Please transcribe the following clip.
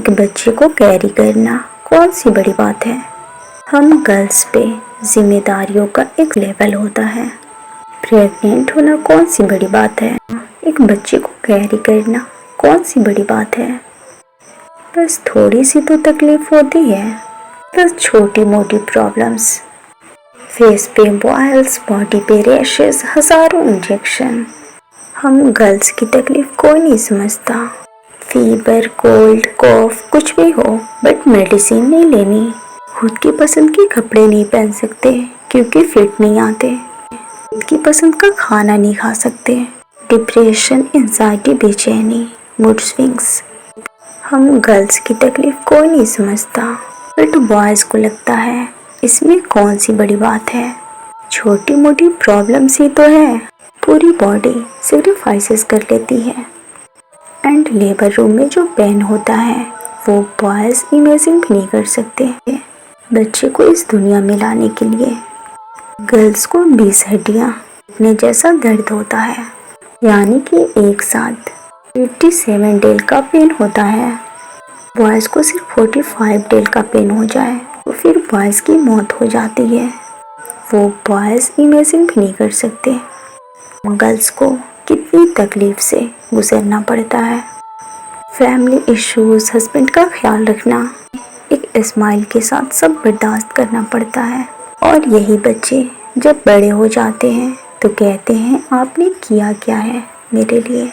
एक बच्चे को कैरी करना कौन सी बड़ी बात है। हम गर्ल्स पे जिम्मेदारियों का एक लेवल होता है। प्रेग्नेंट होना कौन सी बड़ी बात है। एक बच्चे को कैरी करना कौन सी बड़ी बात है। बस थोड़ी सी तो तकलीफ होती है, बस छोटी मोटी प्रॉब्लम्स, फेस पे बॉयल्स, बॉडी पे रैशेस, हजारों इंजेक्शन। हम गर्ल्स की तकलीफ कोई नहीं समझता। फीवर, कोल्ड, कॉफ कुछ भी हो, बट मेडिसिन नहीं लेनी। खुद की पसंद के कपड़े नहीं पहन सकते क्योंकि फिट नहीं आते। खुद की पसंद का खाना नहीं खा सकते। डिप्रेशन, एंजाइटी, बेचैनी, मूड स्विंग्स। हम गर्ल्स की तकलीफ कोई नहीं समझता, बट बॉयज़ को लगता है इसमें कौन सी बड़ी बात है। छोटी मोटी प्रॉब्लम्स ही तो है। पूरी बॉडी सेक्रीफाइसेस कर लेती है। एंड लेबर रूम में जो पेन होता है वो बॉयज़ इमेजिन भी नहीं कर सकते। बच्चे को इस दुनिया में लाने के लिए गर्ल्स को 20 हड्डियाँ अपने जैसा दर्द होता है, यानी कि एक साथ 87 डेल का पेन होता है। बॉयज़ को सिर्फ 45 डेल का पेन हो जाए तो फिर बॉयज़ की मौत हो जाती है। वो बॉयज़ इमेजिन भी नहीं कर सकते गर्ल्स को कितनी तकलीफ से गुजरना पड़ता है। फैमिली इश्यूज, हस्बैंड का ख्याल रखना, एक स्माइल के साथ सब बर्दाश्त करना पड़ता है। और यही बच्चे जब बड़े हो जाते हैं तो कहते हैं आपने किया क्या है मेरे लिए।